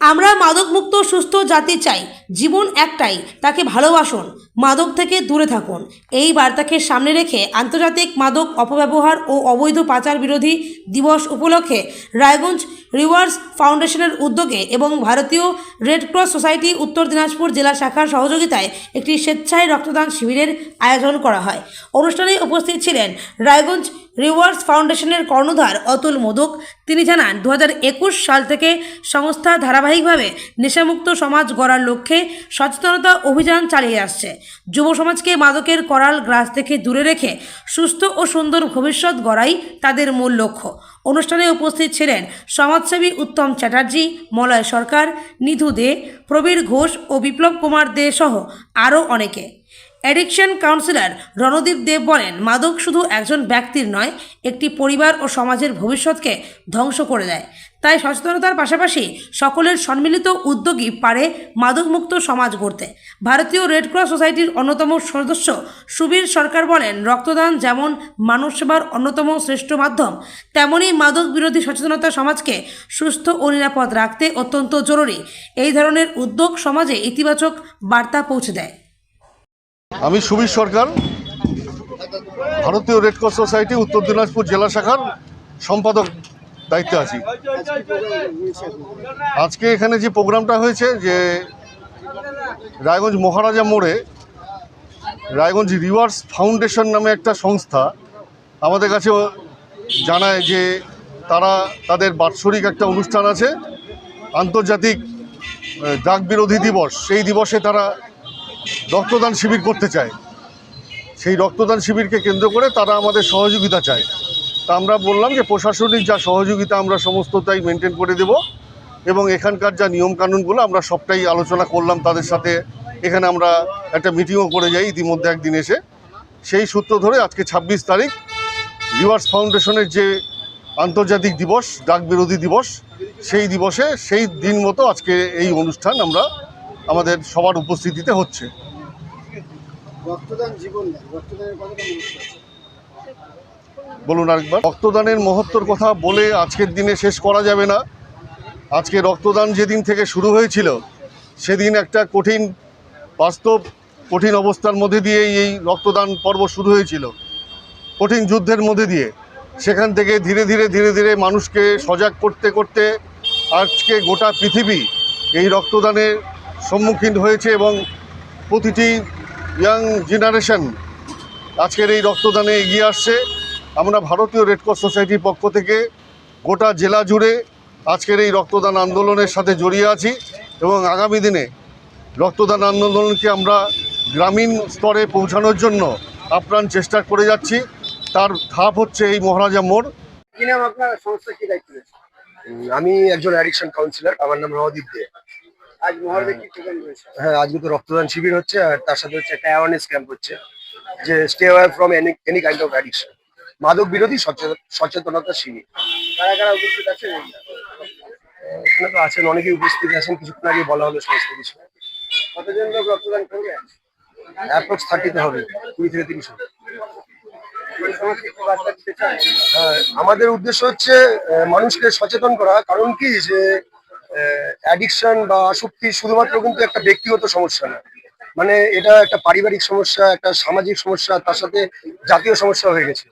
আমরা মাদকমুক্ত সুস্থ জাতি চাই। জীবন একটাই, তাকে ভালোবাসুন, মাদক থেকে দূরে থাকুন। এই বার্তাকে সামনে রেখে আন্তর্জাতিক মাদক অপব্যবহার ও অবৈধ পাচার বিরোধী দিবস উপলক্ষে রায়গঞ্জ রিভার্স ফাউন্ডেশনের উদ্যোগে এবং ভারতীয় রেড ক্রস সোসাইটি উত্তর দিনাজপুর জেলা শাখার সহযোগিতায় একটি স্বেচ্ছায় রক্তদান শিবিরের আয়োজন করা হয়। অনুষ্ঠানে উপস্থিত ছিলেন রায়গঞ্জ রিভার্স ফাউন্ডেশনের কর্ণধার অতুল মোদক। তিনি জানান, 2021 সাল থেকে সংস্থা ধারাবাহিকভাবে নেশামুক্ত সমাজ গড়ার লক্ষ্যে সচেতনতা অভিযান চালিয়ে আসছে। যুব সমাজকে মাদকের করাল গ্রাস থেকে দূরে রেখে সুস্থ ও সুন্দর ভবিষ্যৎ গড়াই তাদের মূল লক্ষ্য। অনুষ্ঠানে উপস্থিত ছিলেন সমাজসেবী উত্তম চ্যাটার্জি, মলয় সরকার, নিধু দে, প্রবীর ঘোষ ও বিপ্লব কুমার দে সহ আরও অনেকে। অ্যাডিকশন কাউন্সিলর রণদীপ দেব বলেন, মাদক শুধু একজন ব্যক্তির নয়, একটি পরিবার ও সমাজের ভবিষ্যৎকে ধ্বংস করে দেয়। তাই সচেতনতার পাশাপাশি সকলের সম্মিলিত উদ্যোগই পারে মাদকমুক্ত সমাজ গড়তে। ভারতীয় রেড ক্রস সোসাইটির অন্যতম সদস্য সুবীর সরকার বলেন, রক্তদান যেমন মানব সেবার অন্যতম শ্রেষ্ঠ মাধ্যম, তেমনি মাদক বিরোধী সচেতনতা সমাজকে সুস্থ ও নিরাপদ রাখতে অত্যন্ত জরুরি। এই ধরনের উদ্যোগ সমাজে ইতিবাচক বার্তা পৌঁছে দেয়। আমি সুবীর সরকার, ভারতীয় রেড ক্রস সোসাইটি উত্তর দিনাজপুর জেলা শাখার সম্পাদক দায়িত্বে আছি। আজকে এখানে যে প্রোগ্রামটা হয়েছে, যে রায়গঞ্জ মহারাজা মোড়ে রায়গঞ্জ রিভার্স ফাউন্ডেশন নামে একটা সংস্থা আমাদের কাছে জানায় যে তারা তাদের বাৎসরিক একটা অনুষ্ঠান আছে, আন্তর্জাতিক ড্রাগ বিরোধী দিবস। সেই দিবসে তারা রক্তদান শিবির করতে চায়। সেই রক্তদান শিবিরকে কেন্দ্র করে তারা আমাদের সহযোগিতা চায়। তা আমরা বললাম যে প্রশাসনিক যা সহযোগিতা আমরা সমস্তটাই মেনটেন করে দেব, এবং এখানকার যা নিয়মকানুনগুলো আমরা সবটাই আলোচনা করলাম তাদের সাথে। এখানে আমরা একটা মিটিংও করে যাই ইতিমধ্যে একদিন এসে। সেই সূত্র ধরে আজকে 26 তারিখ রিভার্স ফাউন্ডেশনের যে আন্তর্জাতিক দিবস, ড্রাগ বিরোধী দিবস, সেই দিবসে সেই দিন মতো আজকে এই অনুষ্ঠান আমরা আমাদের সবার উপস্থিতিতে হচ্ছে। বলুন আরেকবার। রক্তদানের মহত্বর কথা বলে আজকের দিনে শেষ করা যাবে না। আজকে রক্তদান যেদিন থেকে শুরু হয়েছিল, সেদিন একটা বাস্তব কঠিন অবস্থার মধ্যে দিয়ে এই রক্তদান পর্ব শুরু হয়েছিল, কঠিন যুদ্ধের মধ্যে দিয়ে। সেখান থেকে ধীরে ধীরে মানুষকে সজাগ করতে করতে আজকে গোটা পৃথিবী এই রক্তদানের সম্মুখীন হয়েছে, এবং প্রতিটি ইয়াং জেনারেশন আজকের এই রক্তদানে এগিয়ে আসছে। আমরা ভারতীয় রেড ক্রস সোসাইটির পক্ষ থেকে গোটা জেলা জুড়ে আজকের এই রক্তদান আন্দোলনের সাথে জড়িয়ে আছি, এবং আগামী দিনে রক্তদান আন্দোলনকে আমরা গ্রামীণ স্তরে পৌঁছানোর জন্য আপ্রাণ চেষ্টা করে যাচ্ছি। তার ধাপ হচ্ছে এই মহারাজা মোড়। কি নাম আপনার, সংস্থা কি দায়িত্ব রয়েছে? আমি একজন অ্যাডিকশন কাউন্সিলর, আমার নাম রণদীপ দে। আজ মহারাজা কি প্রোগ্রাম রয়েছে? হ্যাঁ, আজকে তো রক্তদান শিবির হচ্ছে, আর তার সাথে হচ্ছে একটা অ্যাওয়ারনেস ক্যাম্প হচ্ছে, যে stay away from any kind of addiction, মাদক বিরোধী সচেতনতা শিবির। কারা কারা উপস্থিত আছেন? এখানে তো আছেন, অনেকেই উপস্থিত আছেন, কিছুক্ষণ আগে বলা হলো সমস্ত কিছু। কতজন লোক রক্তদান করবে? অ্যাপ্রক্স 30 হবে, 20 থেকে 30 হবে। আমাদের উদ্দেশ্য হচ্ছে মানুষকে সচেতন করা। কারণ কি, যে অ্যাডিকশন বা আসক্তি শুধুমাত্র কিন্তু একটা ব্যক্তিগত সমস্যা না, মানে এটা একটা পারিবারিক সমস্যা, একটা সামাজিক সমস্যা, তার সাথে জাতীয় সমস্যা হয়ে গেছে।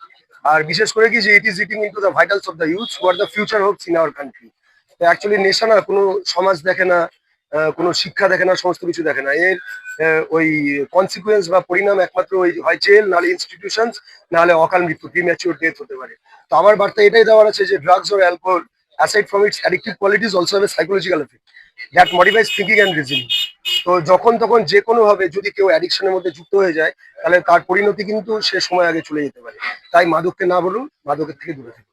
আর বিশেষ করে কি, যে it is eating into the vitals of the youth who are the future Hopes in our country. তো অ্যাকচুয়ালি নেশা না কোনো সমাজ দেখে না, কোনো শিক্ষা দেখে না, সমস্ত কিছু দেখে না। এর ওই কনসিকুয়েন্স বা পরিণাম একমাত্র ওই হয় জেল, নাহলে ইনস্টিটিউশনস, নাহলে অকাল মৃত্যু, প্রিম্যাচিউর ডেথ হতে পারে। তো আমার বার্তা এটাই দেওয়ার আছে যে drugs or alcohol, aside from its addictive qualities, also have a psychological effect that modifies thinking and reasoning. তো যখন তখন যে কোনো ভাবে যদি কেউ অ্যাডিকশনের মধ্যে যুক্ত হয়ে যায়, তাহলে তার পরিণতি কিন্তু সে সময় আগে চলে যেতে পারে। তাই মাদককে না বলুন, মাদকের থেকে দূরে থাকুন।